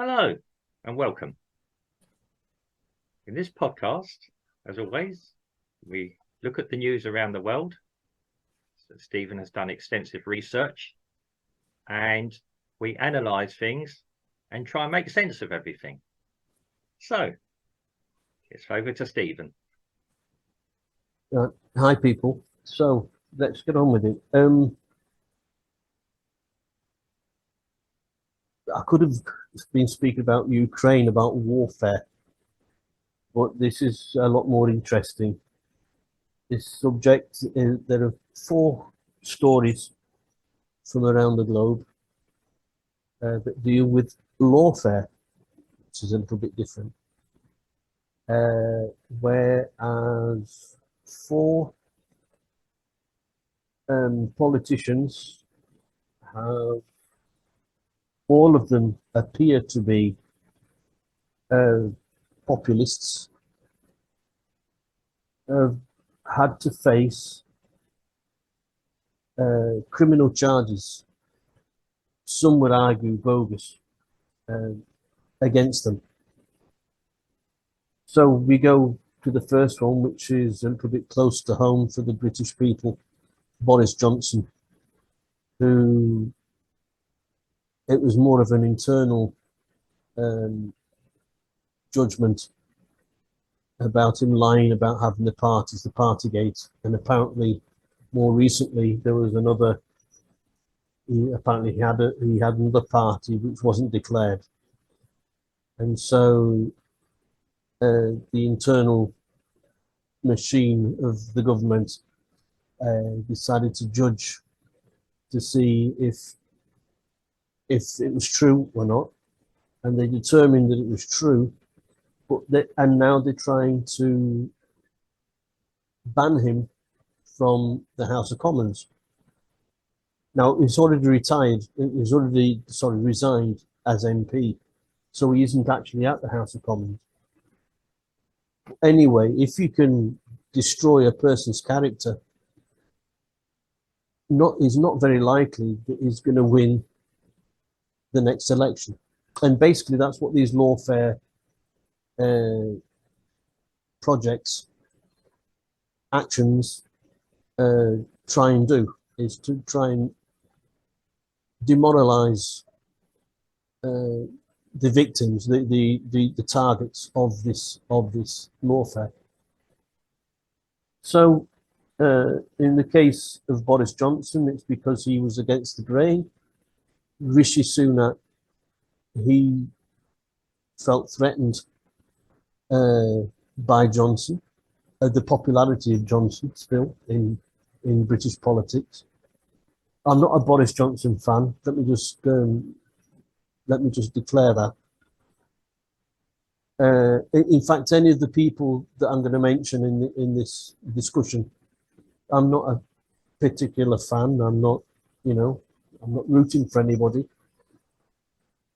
Hello and welcome. In this podcast, as always, we look at the news around the world. So Stephen has done extensive research and we analyse things and try and make sense of everything. So, it's over to Stephen. Hi, people. So, let's get on with it. I could have been speaking about Ukraine, about warfare, but this is a lot more interesting. This subject, there are 4 stories from around the globe that deal with lawfare, which is a little bit different. Whereas 4 politicians have, all of them appear to be populists, have had to face criminal charges, some would argue bogus, against them. So we go to the first one, which is a little bit close to home for the British people, Boris Johnson, who it was more of an internal judgment about him lying about having the parties, the Partygate, and apparently more recently there was another. Apparently he had another party which wasn't declared, and so the internal machine of the government decided to judge to see if it was true or not, and they determined that it was true. And now they're trying to ban him from the House of Commons. Now he's already retired. He's already resigned as MP, so he isn't actually at the House of Commons. Anyway, if you can destroy a person's character, it's not very likely that he's going to win the next election. And basically, that's what these lawfare projects, actions try and do, is to try and demoralize the victims, the targets of this lawfare. So in the case of Boris Johnson, it's because he was against the grain. Rishi Sunak, he felt threatened by Johnson, the popularity of Johnson still in British politics. I'm not a Boris Johnson fan. Let me just declare that. In fact, any of the people that I'm going to mention in this discussion, I'm not a particular fan. I'm not rooting for anybody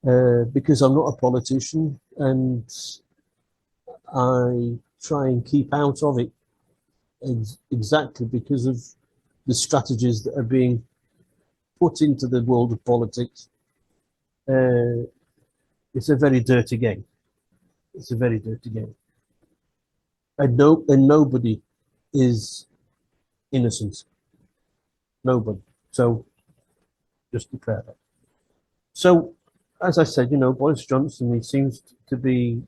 because I'm not a politician, and I try and keep out of it exactly because of the strategies that are being put into the world of politics. It's a very dirty game. It's a very dirty game. And nobody is innocent. Nobody. So just declare that. So, as I said, Boris Johnson, he seems to be,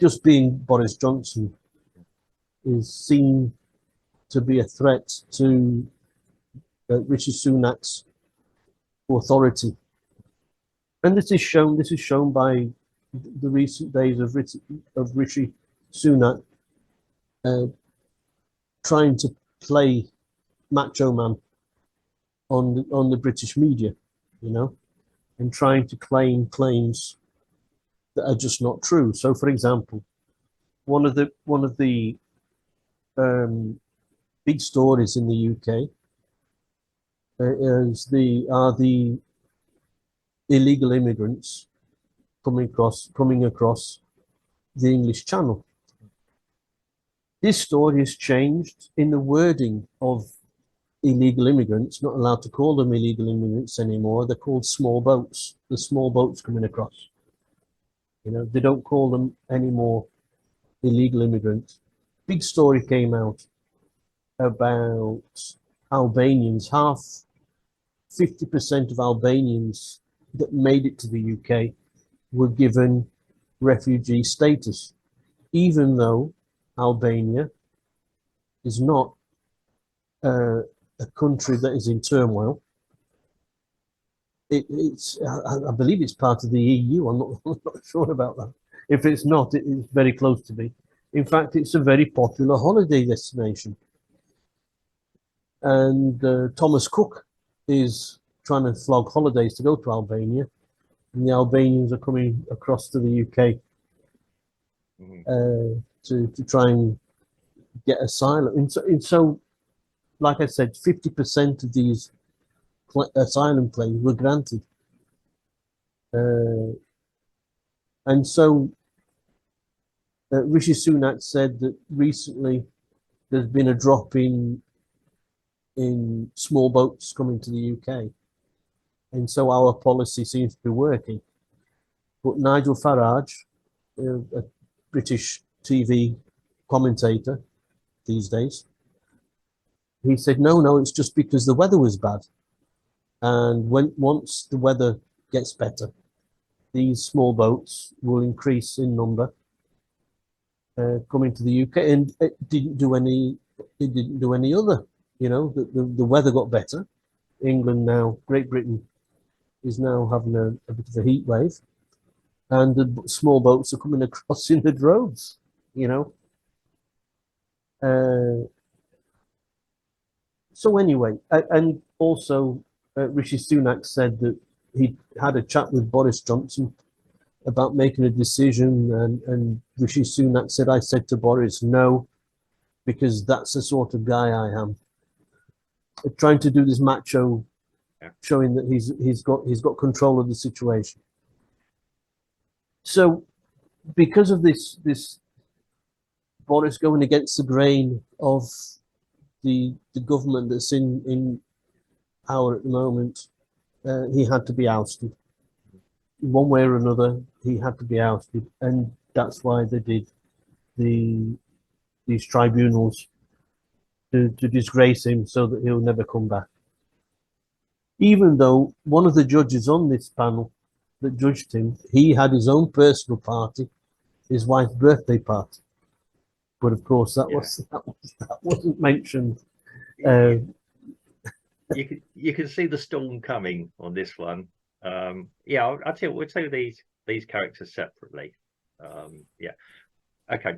just being Boris Johnson, is seen to be a threat to Rishi Sunak's authority. And this is shown by the recent days of Rishi Sunak trying to play macho man on the British media, and trying to claim claims that are just not true. So, for example, one of the big stories in the UK are the illegal immigrants coming across the English Channel. This story has changed in the wording of illegal immigrants. Not allowed to call them illegal immigrants anymore. They're called small boats. The small boats coming across. You know, they don't call them anymore illegal immigrants. Big story came out about Albanians. 50% of Albanians that made it to the UK were given refugee status, even though Albania is not a country that is in turmoil. I believe it's part of the EU. I'm not sure about that. If it's not, it is very close to be. In fact, it's a very popular holiday destination. And Thomas Cook is trying to flog holidays to go to Albania, and the Albanians are coming across to the UK to try and get asylum. And so, like I said, 50% of these asylum claims were granted. And so Rishi Sunak said that recently there's been a drop in small boats coming to the UK. And so our policy seems to be working. But Nigel Farage, a British TV commentator these days, he said, no, it's just because the weather was bad. And once the weather gets better, these small boats will increase in number coming to the UK. And it didn't do any other. You know, the weather got better. England now, Great Britain is now having a bit of a heat wave, and the small boats are coming across in the droves. You know. So anyway, and also Rishi Sunak said that he had a chat with Boris Johnson about making a decision, and Rishi Sunak said, I said to Boris, no, because that's the sort of guy I am. Trying to do this macho, showing that he's got control of the situation. So because of this Boris going against the grain of the government that's in power at the moment, he had to be ousted. One way or another, he had to be ousted, and that's why they did these tribunals to disgrace him so that he'll never come back. Even though one of the judges on this panel that judged him, he had his own personal party, his wife's birthday party. But of course, that wasn't mentioned. You can see the storm coming on this one. We'll tell you these characters separately. Okay.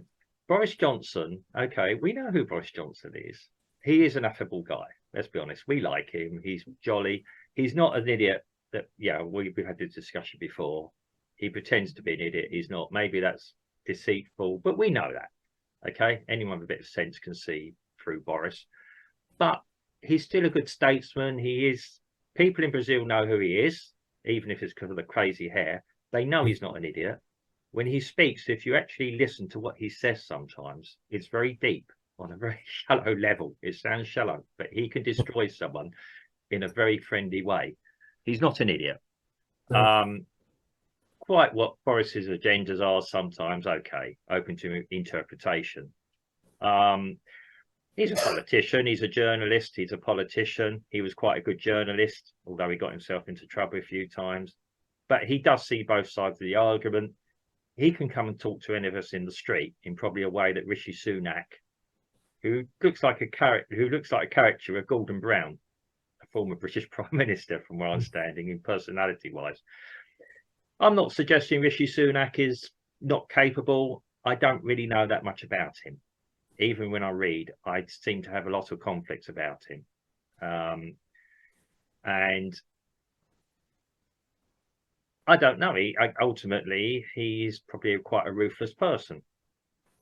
Boris Johnson. Okay, we know who Boris Johnson is. He is an affable guy. Let's be honest. We like him. He's jolly. He's not an idiot. We've had this discussion before. He pretends to be an idiot. He's not. Maybe that's deceitful, but we know that. Okay, anyone with a bit of sense can see through Boris. But he's still a good statesman. He is. People in Brazil know who he is, even if it's because of the crazy hair. They know he's not an idiot. When he speaks, if you actually listen to what he says sometimes, it's very deep on a very shallow level. It sounds shallow, but he can destroy someone in a very friendly way. He's not an idiot. Quite what Boris's agendas are sometimes, okay, open to interpretation. He's a politician, he's a journalist, he's a politician. He was quite a good journalist, although he got himself into trouble a few times. But he does see both sides of the argument. He can come and talk to any of us in the street in probably a way that Rishi Sunak, who looks like a caricature of Gordon Brown, a former British Prime Minister, from where I'm standing, in personality-wise. I'm not suggesting Rishi Sunak is not capable. I don't really know that much about him. Even when I read, I seem to have a lot of conflicts about him. And I don't know. Ultimately, he's probably quite a ruthless person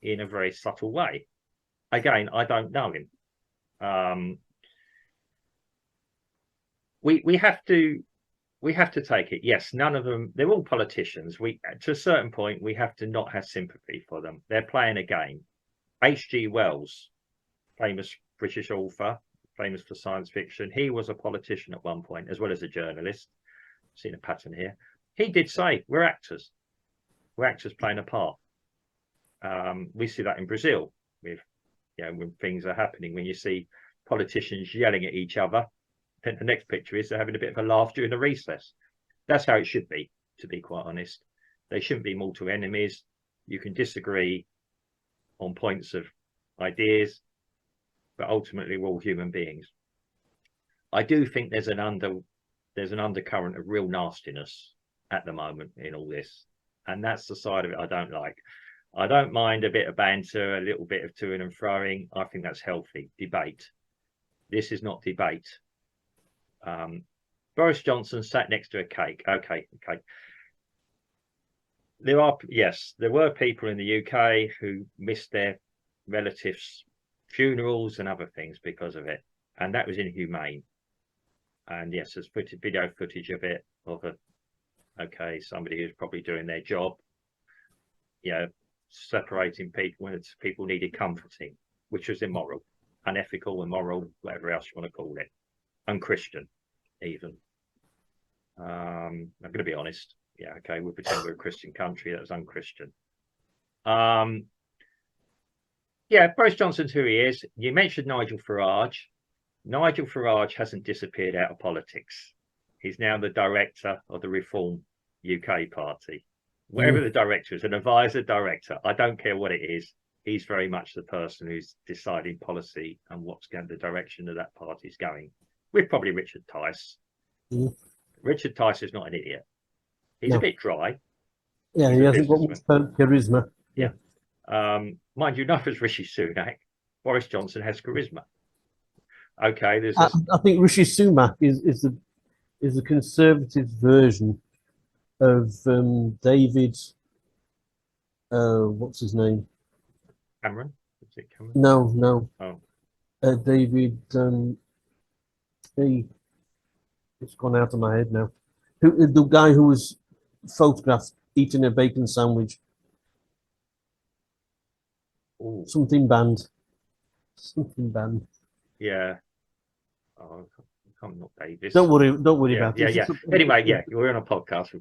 in a very subtle way. Again, I don't know him. We have to take it. Yes, none of them. They're all politicians. To a certain point, we have to not have sympathy for them. They're playing a game. H.G. Wells, famous British author, famous for science fiction. He was a politician at one point, as well as a journalist. Seen a pattern here. He did say, we're actors. We're actors playing a part. We see that in Brazil with, when things are happening, when you see politicians yelling at each other, then the next picture is they're having a bit of a laugh during the recess. That's how it should be, to be quite honest. They shouldn't be mortal enemies. You can disagree on points of ideas, but ultimately we're all human beings. I do think there's an undercurrent of real nastiness at the moment in all this, and that's the side of it I don't like. I don't mind a bit of banter, a little bit of toing and throwing. I think that's healthy debate. This is not debate. Boris Johnson sat next to a cake. Okay. There were people in the UK who missed their relatives' funerals and other things because of it, and that was inhumane. And yes, there's video footage of it, of somebody who's probably doing their job, separating people when people needed comforting, which was immoral, unethical, immoral, whatever else you want to call it, unchristian even. I'm going to be honest. We'll pretend we're a Christian country. That was unchristian. Boris Johnson's who he is. You mentioned Nigel Farage. Nigel Farage hasn't disappeared out of politics. He's now the director of the Reform UK party. Whatever the director is, an advisor director, I don't care what it is. He's very much the person who's deciding policy and what's going the direction of that party's going. With probably Richard Tice. Richard Tice is not an idiot. He's a bit dry. Yeah, he hasn't got much charisma. Yeah. Mind you, enough as Rishi Sunak, Boris Johnson has charisma. Okay, I think Rishi Sunak is the Conservative version of David. What's his name? Cameron? Is it Cameron? No. Oh. David. It's gone out of my head now. The guy who was photographed eating a bacon sandwich. Ooh. Something banned. Yeah. Oh, I'm not Davis. Don't worry about it. Yeah. Anyway, we're on a podcast.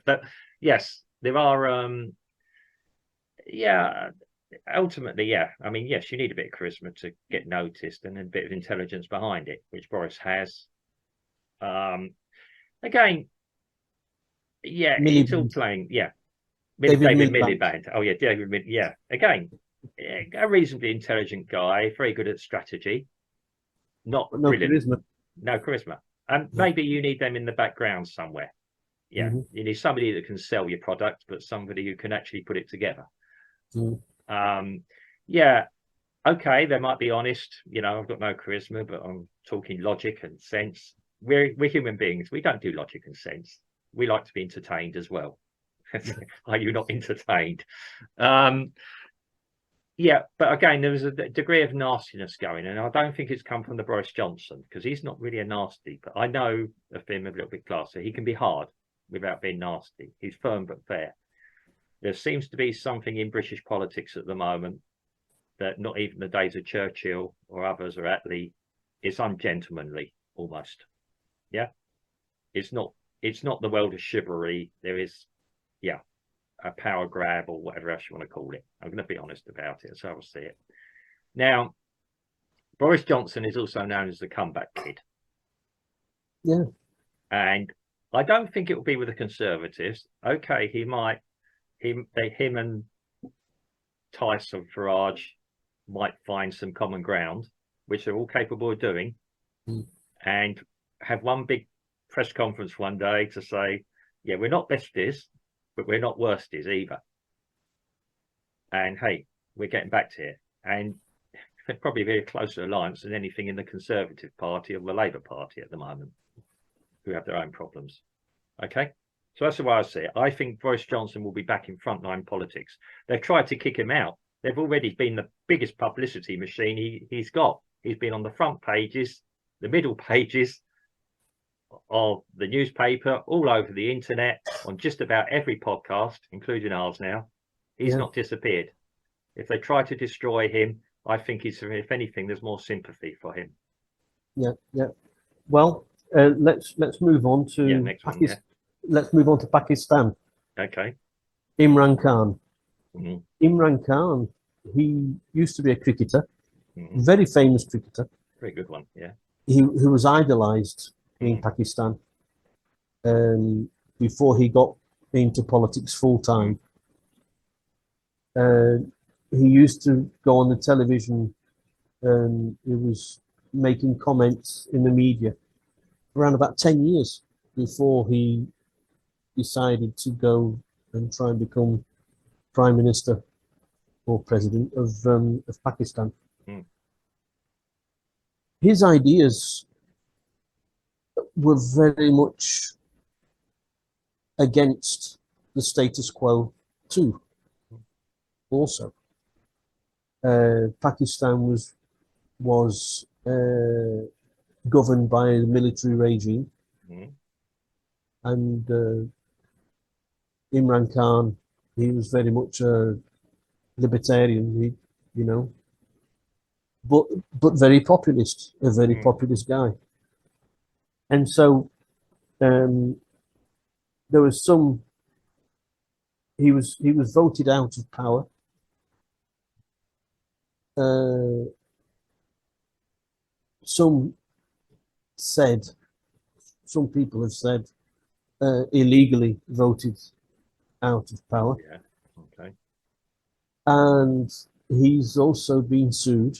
But yes, there are. Ultimately, I mean, yes, you need a bit of charisma to get noticed and a bit of intelligence behind it, which Boris has. Again, it's all playing. David Miliband. Oh yeah, David Miliband. Yeah, again, a reasonably intelligent guy, very good at strategy. Not brilliant. No charisma. And maybe you need them in the background somewhere. You need somebody that can sell your product, but somebody who can actually put it together. Okay, they might be honest. I've got no charisma, but I'm talking logic and sense. We're human beings. We don't do logic and sense. We like to be entertained as well. Are you not entertained? But again, there was a degree of nastiness going, and I don't think it's come from the Boris Johnson, because he's not really a nasty, but I know of him a little bit classy. He can be hard without being nasty. He's firm but fair. There seems to be something in British politics at the moment that not even the days of Churchill or others are it's ungentlemanly almost. It's not the world of chivalry. There is a power grab or whatever else you want to call it. I'm going to be honest about it, so I'll see it. Now, Boris Johnson is also known as the comeback kid. Yeah. And I don't think it will be with the Conservatives. Okay, him and Tice and Farage might find some common ground, which they're all capable of doing, and have one big press conference one day to say, we're not besties, but we're not worsties either. And hey, we're getting back to it. And it'd probably be a closer alliance than anything in the Conservative Party or the Labour Party at the moment, who have their own problems. Okay, so that's the way I see it. I think Boris Johnson will be back in frontline politics. They've tried to kick him out. They've already been the biggest publicity machine he's got. He's been on the front pages, the middle pages of the newspaper, all over the internet, on just about every podcast, including ours now. He's not disappeared. If they try to destroy him, I think if anything, there's more sympathy for him. Well, let's move on to next one, Let's move on to Pakistan. Okay. Imran Khan. Mm-hmm. Imran Khan, he used to be a cricketer, Mm-hmm. very famous cricketer. Very good one. Yeah. He was idolized in Mm-hmm. Pakistan before he got into politics full time. He used to go on the television and he was making comments in the media around about 10 years before he decided to go and try and become Prime Minister or President of Pakistan. Mm. His ideas were very much against the status quo too. Also, Pakistan was governed by a military regime, Mm. and Imran Khan, he was very much a libertarian, you know, but very populist, a very populist guy. And so there was some. He was voted out of power. Some said, some people have said, illegally voted out of power. Yeah. Okay. And he's also been sued,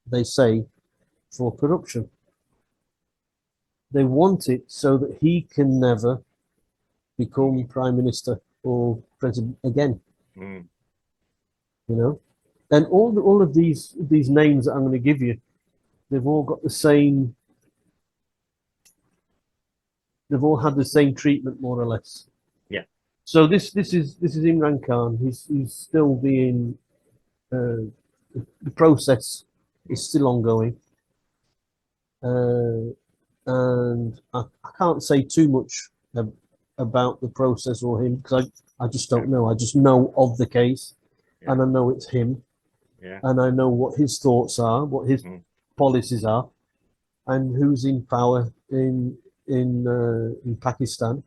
they say, for corruption. They want it so that he can never become prime minister or president again. Mm. You know, and all of these names that I'm going to give you, they've all got the same. They've all had the same treatment, more or less. Yeah. So this is Imran Khan. He's still being. The process is still ongoing, and I can't say too much about the process or him because I just don't know. I just know of the case, and I know it's him, and I know what his thoughts are, what his policies are, and who's in power in Pakistan,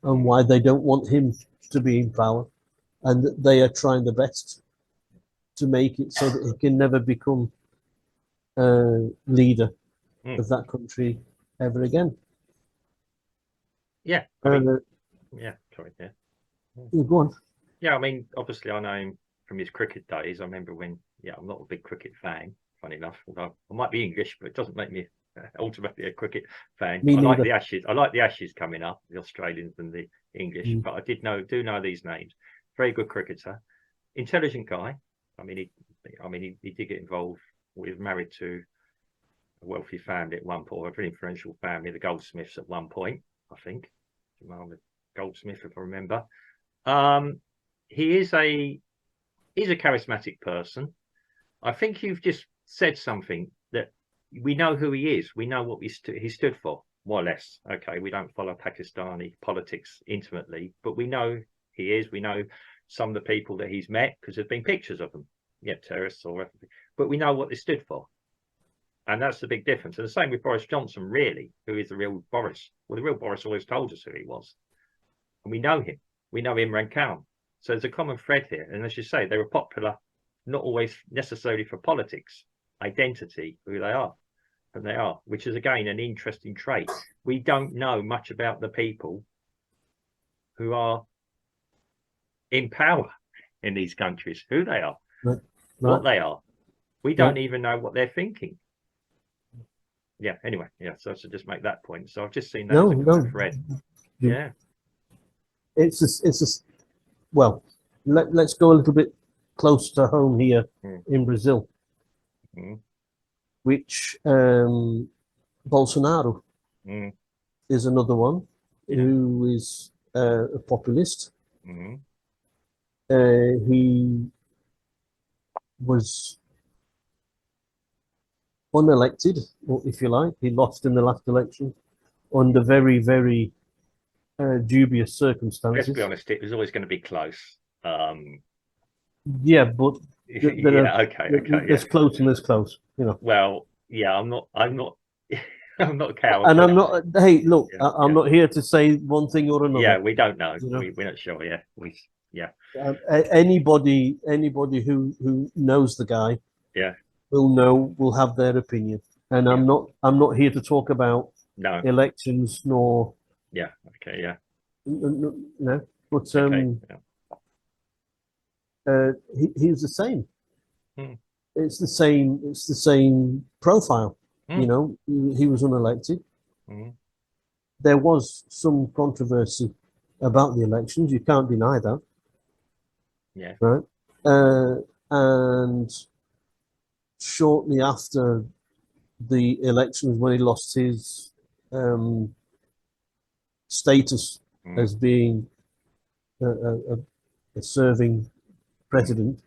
and why they don't want him to be in power, and that they are trying the best to make it so that he can never become leader of that country ever again. Yeah. I mean, yeah. Sorry. Yeah. Yeah, go on. Yeah. I mean, obviously, I know him from his cricket days. I remember when. Yeah, I'm not a big cricket fan. Funny enough, although I might be English, but it doesn't make me ultimately a cricket fan. Me I like neither. the Ashes. I like the Ashes coming up, the Australians and the English. But I do know these names. Very good cricketer, intelligent guy. I mean, he did get involved. He was married to a wealthy family at one point, a very influential family, the Goldsmiths at one point, I think. Goldsmith, if I remember. He's a charismatic person. I think you've just said something that we know who he is. We know what he stood for, more or less. Okay, we don't follow Pakistani politics intimately, but we know he is. We know some of the people that he's met because there's been pictures of them. Yeah, terrorists or everything. But we know what they stood for. And that's the big difference. And the same with Boris Johnson, really, who is the real Boris. Well, the real Boris always told us who he was. And we know him. We know Imran Khan. So there's a common thread here. And as you say, they were popular, not always necessarily for politics, identity, who they are. And they are, which is, again, an interesting trait. We don't know much about the people who are in power in these countries, who they are, what they are. We don't even know what they're thinking. Yeah, anyway, yeah, so I should just make that point. So I've just seen that as a common thread. Yeah. Well, let's go a little bit close to home here in Brazil, which Bolsonaro is another one who is a populist. He was unelected, or if you like, he lost in the last election under very, very dubious circumstances. Let's be honest, it was always going to be close. Yeah, but okay. there's close and there's close, you know. Well, yeah, I'm not I'm not a coward. And But I'm not. Hey, look, yeah, I'm yeah, not here to say one thing or yeah. another. We don't know. You know, We're not sure. Yeah, yeah, anybody who knows the guy yeah. will have their opinion. And Yeah. I'm not here to talk about No. elections nor Yeah. Okay. Yeah. no, but Okay. Yeah. he's the same. Mm. It's the same. It's the same profile. You Mm. know, he was unelected. Mm. There was some controversy about the elections. You can't deny that, Yeah. right? And shortly after the elections, when he lost his um, status Mm. as being a serving Mm. president,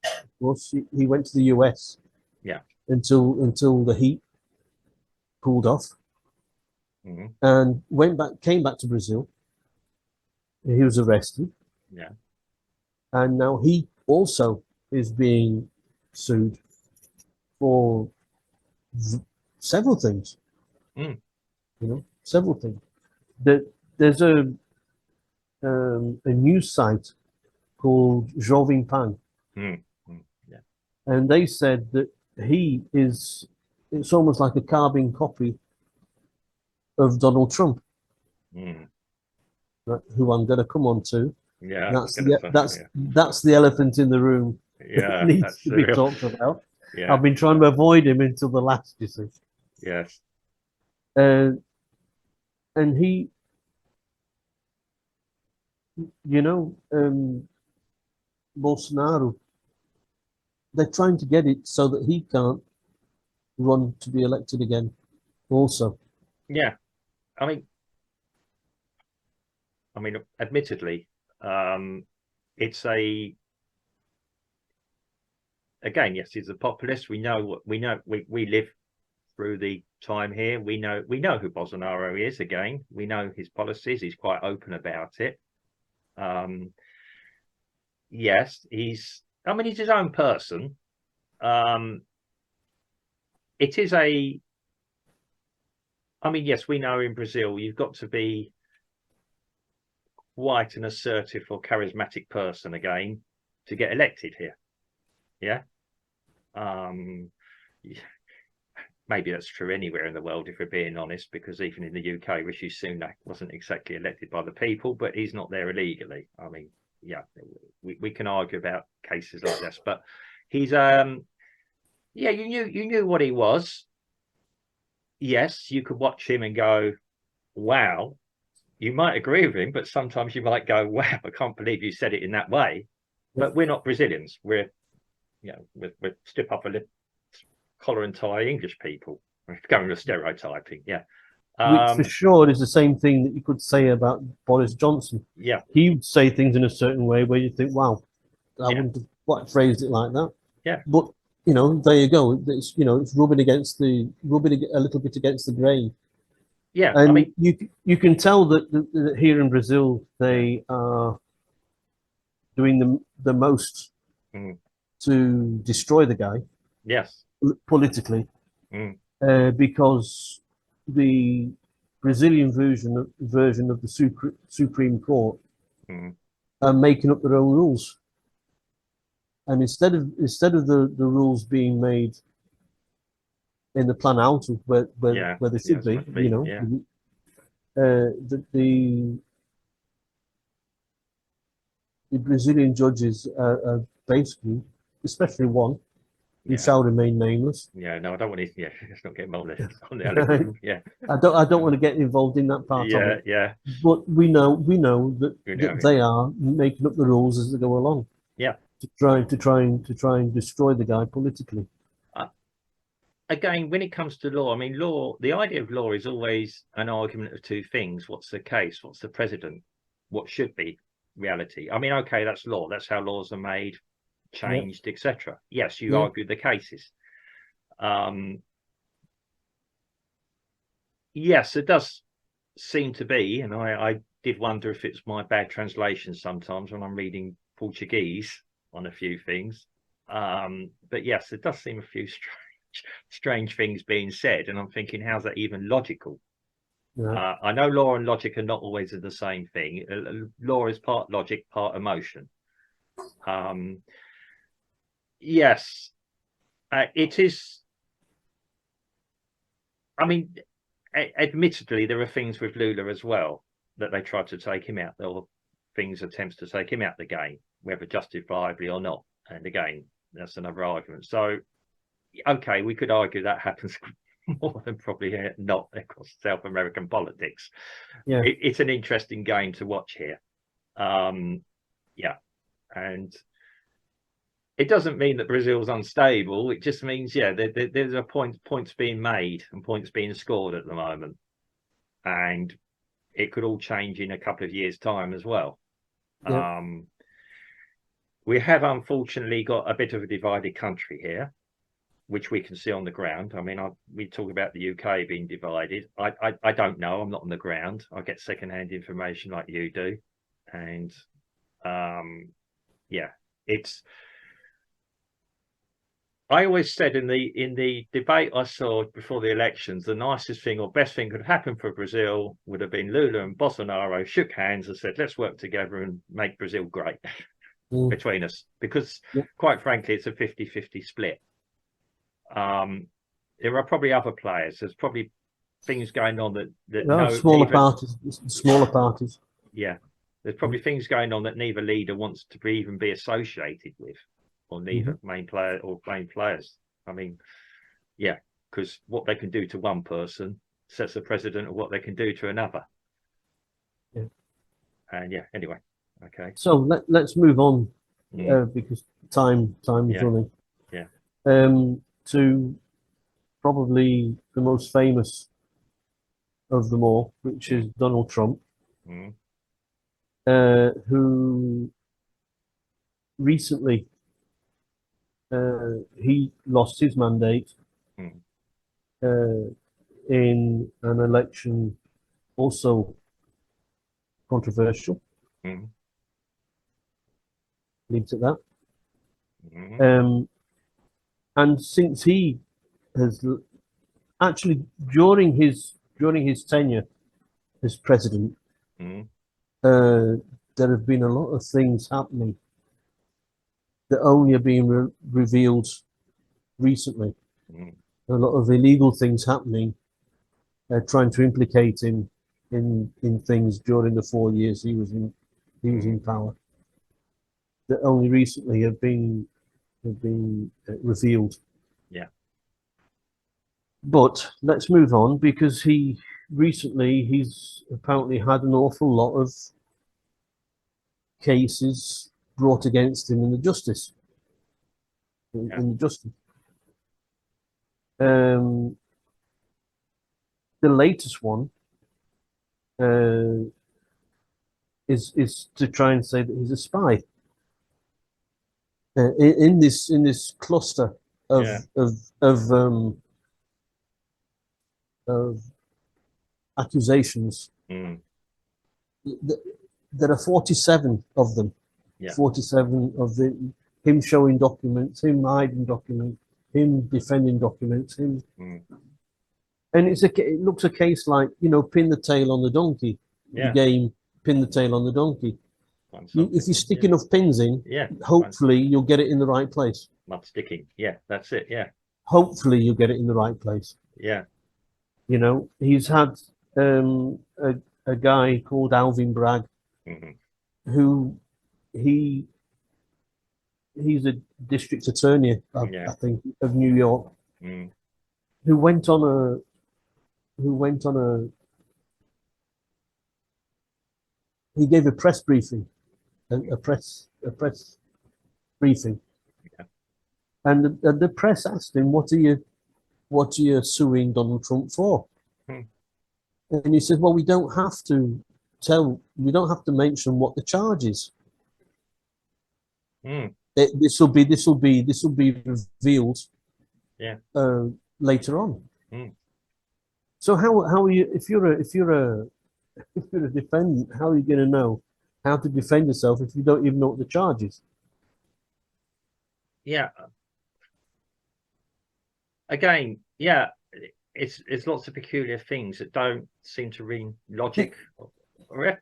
of course, he went to the US Yeah. until the heat cooled off, Mm. and came back to Brazil. He was arrested, Yeah. and now he also is being sued for several things. Mm. You know, several things. There's a news site called Jovem Pan, Mm. Mm. Yeah. and they said that he is. It's almost like a carbon copy of Donald Trump, Mm. right, who I'm going to come on to. Yeah. I was That's gonna the say. Yeah. that's the elephant in the room that Yeah. needs That's to be real. talked about. Yeah. I've been trying to avoid him until the last, you see. Yes. Uh, and he, you know, Bolsonaro, they're trying to get it so that he can't run to be elected again. Also, Yeah. I mean. Admittedly, it's a again. Yes, he's a populist. We know what we know. We live through the time here. We know who Bolsonaro is. Again, we know his policies. He's quite open about it. Um, yes, he's his own person. Um, it is a. Yes, we know in Brazil you've got to be quite an assertive or charismatic person again to get elected here. Yeah. Um, Maybe that's true anywhere in the world, if we're being honest, because even in the UK, Rishi Sunak wasn't exactly elected by the people, but he's not there illegally. Yeah, we can argue about cases like this, but he's yeah, you knew what he was. Yes, you could watch him and go, wow. You might agree with him, but sometimes you might go, wow, I can't believe you said it in that way. But we're not Brazilians. We're we're stiff upper lip, collar and tie English people. We're going with stereotyping. Yeah. which for sure is the same thing that you could say about Boris Johnson. Yeah. He would say things in a certain way where you think, wow, I Yeah. wouldn't have quite phrased it like that. Yeah. But there you go. It's it's rubbing a little bit against the grain. Yeah. And you can tell that here in Brazil they are doing the most Mm. to destroy the guy Yes. politically, Mm. because the Brazilian version of the Supreme Court Mm. are making up their own rules, and instead of the rules being made in the Planalto Yeah. where they should Yes. be, Must be. Yeah. the Brazilian judges are basically, especially one who Yeah. shall remain nameless. Yeah. No, I don't want to. Yeah. Let's not get him on the Right? Yeah. I don't want to get involved in that part of Yeah. it. Yeah. But we know You know. that they are making up the rules as they go along Yeah. to try and destroy the guy politically. Again, when it comes to law, law, the idea of law is always an argument of two things. What's the case? What's the precedent? What should be reality? Okay, that's law. That's how laws are made, changed, etc. Yes, you argue the cases. Yes, it does seem to be, and I did wonder if it's my bad translation sometimes when I'm reading Portuguese on a few things. But yes, it does seem a few strange things being said, and I'm thinking, how's that even logical? Yeah. I know law and logic are not always the same thing. Law is part logic, part emotion. Yes, it is. I mean, admittedly, there are things with Lula as well that they tried to take him out. There were attempts to take him out the game, whether justifiably or not. And again, that's another argument. So, okay, we could argue that happens more than probably not across South American politics. Yeah. It's an interesting game to watch here. Yeah, and it doesn't mean that Brazil's unstable. It just means, yeah, there's a points being made and points being scored at the moment, and it could all change in a couple of years' time as well. Yeah. We have unfortunately got a bit of a divided country here, which we can see on the ground. I mean, we talk about the UK being divided. I don't know. I'm not on the ground. I get secondhand information like you do, and yeah, it's. I always said in the debate I saw before the elections, the nicest thing or best thing could happen for Brazil would have been Lula and Bolsonaro shook hands and said, let's work together and make Brazil great between us. Because quite frankly, it's a 50-50 split. There are probably other players. There's probably things going on that smaller parties. Yeah. There's probably things going on that neither leader wants to even be associated with. Or neither main players. I mean, yeah, because what they can do to one person sets the precedent of what they can do to another. Yeah. And yeah, anyway, okay. So let's move on because time is running. Yeah. To probably the most famous of them all, which is Donald Trump, who recently. He lost his mandate in an election also controversial. Leaves it at that. And since he has actually during his tenure as president, there have been a lot of things happening that only are being revealed recently. A lot of illegal things happening, trying to implicate him in things during the 4 years he was in power, that only recently have been revealed. Yeah. But let's move on, because he's apparently had an awful lot of cases brought against him in the justice. The latest one is to try and say that he's a spy. In this cluster of accusations, there are 47 of them. 47 of him showing documents, him hiding documents, him defending documents, him. And it looks a case like, pin the tail on the donkey. The game, pin the tail on the donkey. If you stick enough pins in, hopefully you'll get it in the right place. Mud sticking, that's it. Hopefully you'll get it in the right place. He's had a guy called Alvin Bragg, who he's a district attorney, I think, of New York, who went on he gave a press briefing, a press briefing, and the press asked him, what are you suing Donald Trump for? And he said, well, we don't have to mention what the charge is. This will be revealed later on. So how are you, if you're a defendant, how are you going to know how to defend yourself if you don't even know what the charge is? again, yeah, it's lots of peculiar things that don't seem to ring logic, or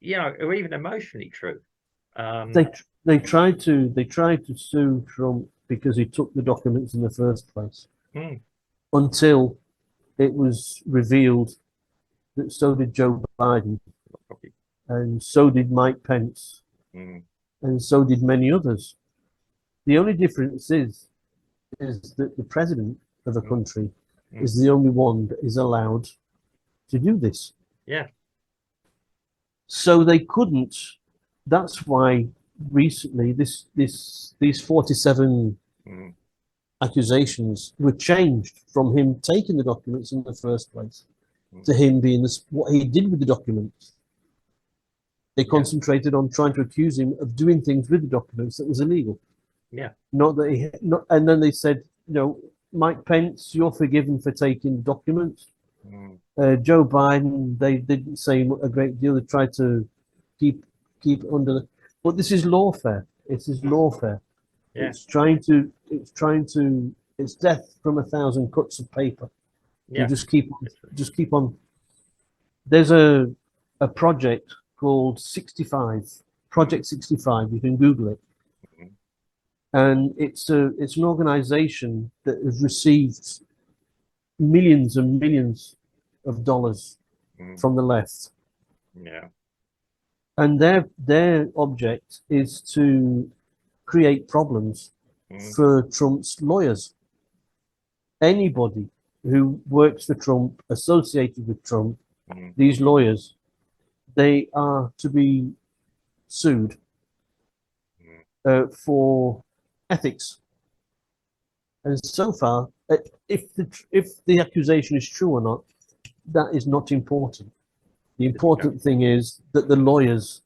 you know, or even emotionally true. They tried to sue Trump because he took the documents in the first place, mm, until it was revealed that so did Joe Biden, probably, and so did Mike Pence, mm, and so did many others. The only difference is that the president of a mm, country mm, is the only one that is allowed to do this. yeah, So they couldn't. That's why recently these 47 mm, accusations were changed from him taking the documents in the first place mm, to him being this, what he did with the documents. They yeah, concentrated on trying to accuse him of doing things with the documents that was illegal. yeah, Not that he, not, and then they said, you know, Mike Pence, you're forgiven for taking documents. mm, Joe Biden, they didn't say a great deal. They tried to keep keep it under the, but this is lawfare. It is lawfare. yeah, It's death from a thousand cuts of paper. You yeah, just keep on. There's a project called 65, Project 65. You can Google it, mm, and it's an organization that has received millions and millions of dollars mm, from the left, yeah, and their object is to create problems mm, for Trump's lawyers. Anybody who works for Trump, associated with Trump, mm, these lawyers, they are to be sued mm, for ethics. And so far, if the accusation is true or not, that is not important. The yeah, important thing is that the lawyers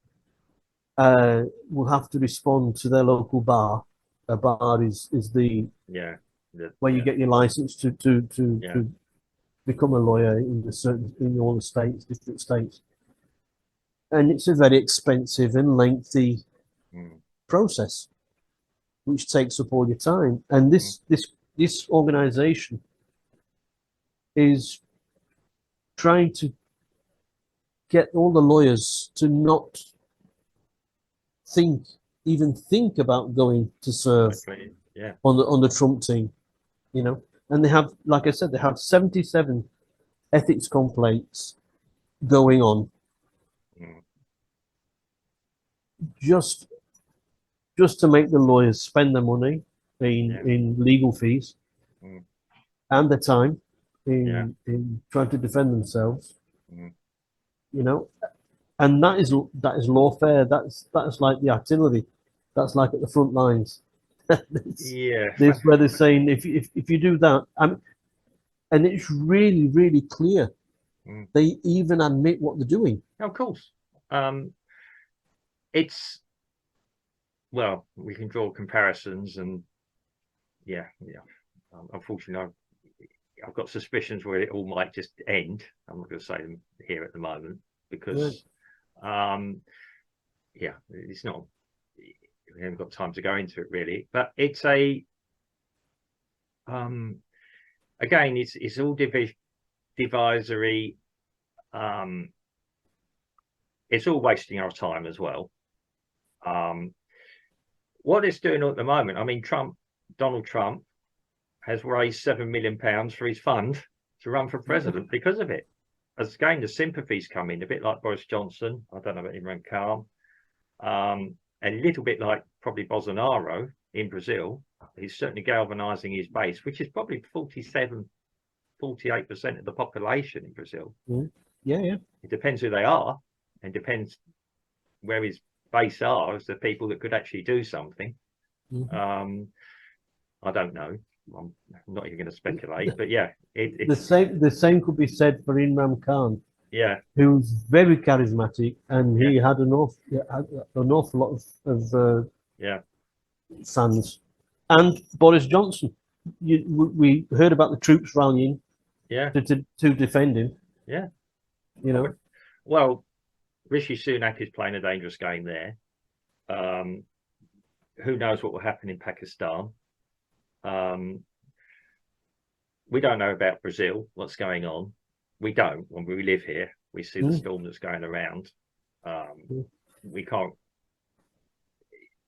will have to respond to their local bar. A bar is the yeah, where you yeah, get your license yeah, to become a lawyer in the certain in all the states, different states, and it's a very expensive and lengthy mm, process, which takes up all your time. And mm, this organization is trying to get all the lawyers to not think, even think about going to serve exactly, yeah, on the Trump team, you know. And they have, like I said, they have 77 ethics complaints going on mm, just just to make the lawyers spend their money yeah, in legal fees mm, and their time yeah, in trying to defend themselves, mm, you know. And that is lawfare. That's like the artillery. That's like at the front lines. this, yeah, this where they're saying if you do that, and it's really really clear. mm, They even admit what they're doing. of course. Um, it's well, we can draw comparisons, and yeah, yeah. Unfortunately, I've got suspicions where it all might just end. I'm not going to say them here at the moment Yeah. because, yeah, it's not. We haven't got time to go into it really, but it's a again, it's all divisory. Um, it's all wasting our time as well. Um, what it's doing at the moment, I mean, Donald Trump has raised £7 million for his fund to run for president because of it. As again, the sympathies come in, a bit like Boris Johnson. I don't know about Imran Khan. A little bit like probably Bolsonaro in Brazil. He's certainly galvanizing his base, which is probably 48% of the population in Brazil. Mm. Yeah, yeah. It depends who they are, and depends where his base are as the people that could actually do something. Mhm. I don't know. I'm not even going to speculate, but yeah, The same could be said for Imran Khan, yeah, who's very charismatic, and yeah, he had an awful lot of yeah, fans. And Boris Johnson, we heard about the troops rallying yeah, to defend him. yeah. You know, Well, Rishi Sunak is playing a dangerous game there. Who knows what will happen in Pakistan? Um, we don't know about Brazil, what's going on. We don't. When we live here, we see the storm that's going around. We can't.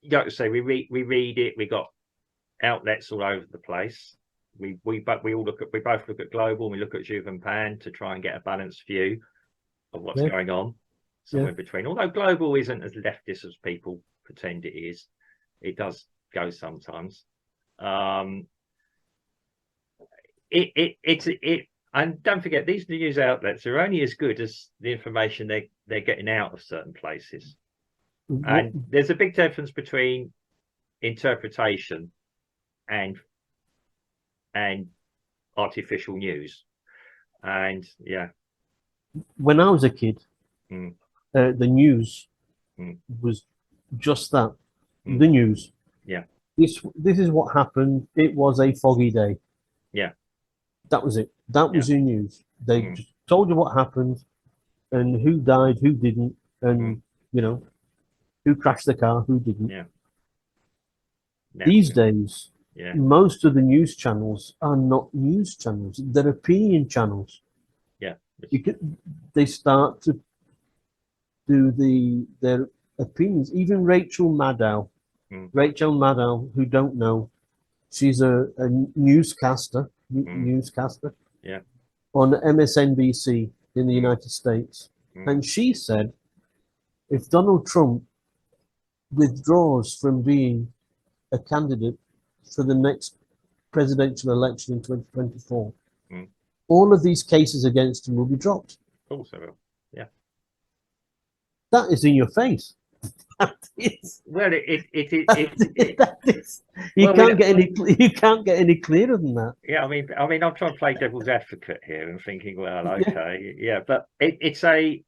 You got to say we read it. We got outlets all over the place. We both look at global. And we look at Juve Pan to try and get a balanced view of what's going on somewhere in between. Although global isn't as leftist as people pretend it is, it does go sometimes. And don't forget, these news outlets are only as good as the information they're getting out of certain places. And there's a big difference between interpretation and artificial news. And when I was a kid, the news was just that, the news. This is what happened. It was a foggy day. That was it. That was your news. They just told you what happened and who died, who didn't, and you know, who crashed the car, who didn't. These days, most of the news channels are not news channels. They're opinion channels. They start to do their opinions. Even Rachel Maddow, who don't know, she's a newscaster. On MSNBC in the United States, and she said, if Donald Trump withdraws from being a candidate for the next presidential election in 2024, all of these cases against him will be dropped. Also, yeah, that is in your face. Well, you can't get any clearer than that. Yeah, I mean, I'm trying to play devil's advocate here and thinking, well, okay, but it's a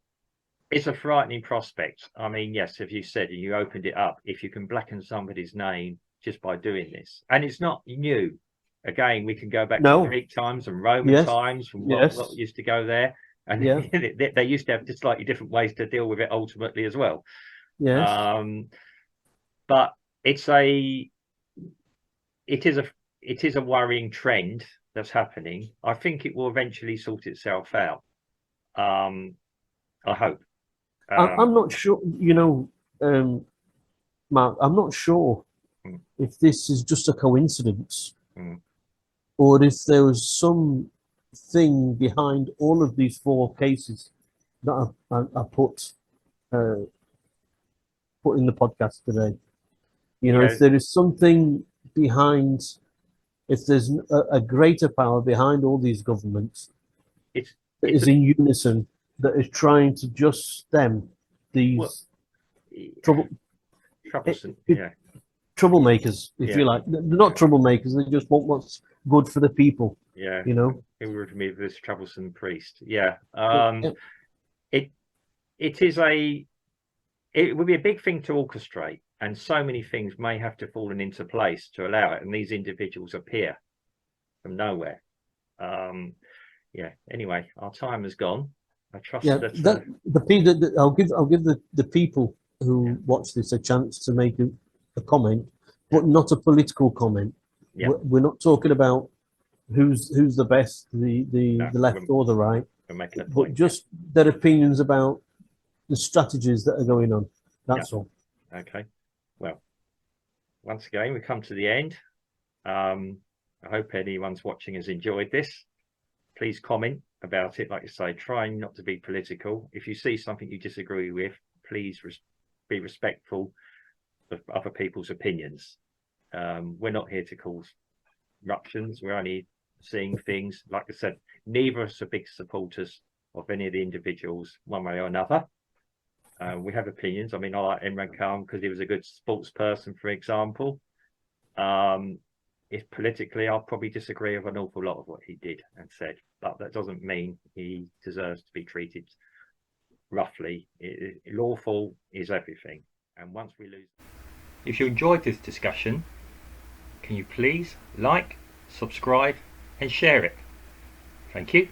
frightening prospect. I mean, yes, as you said, and you opened it up, if you can blacken somebody's name just by doing this, and it's not new. Again, we can go back to Greek times and Roman times, from what used to go there, and they used to have just slightly different ways to deal with it ultimately as well. But it is a worrying trend that's happening. I think it will eventually sort itself out. I hope. I'm not sure, Mark, I'm not sure if this is just a coincidence or if there was some thing behind all of these 4 cases that I put in the podcast today. If there is something behind, if there's a greater power behind all these governments, it is in unison, that is trying to just stem these troublemakers, if you like. They're not troublemakers, they just want what's good for the people. Who would me this troublesome priest. It would be a big thing to orchestrate, and so many things may have to fall into place to allow it, and these individuals appear from nowhere. Anyway, our time has gone. I trust that I'll give the people who watch this a chance to make a comment, but not a political comment. We're not talking about who's the best, the left or the right, but just their opinions about the strategies that are going on. That's all. Okay. Well, once again, we come to the end. I hope anyone's watching has enjoyed this. Please comment about it. Like you say, trying not to be political. If you see something you disagree with, please be respectful of other people's opinions. We're not here to cause ruptions. We're only seeing things. Like I said, neither of us are big supporters of any of the individuals one way or another. We have opinions. I mean, I like Imran Khan because he was a good sports person, for example. If politically, I'll probably disagree with an awful lot of what he did and said, but that doesn't mean he deserves to be treated roughly. Lawful is everything. And once we lose... If you enjoyed this discussion, can you please like, subscribe and share it? Thank you.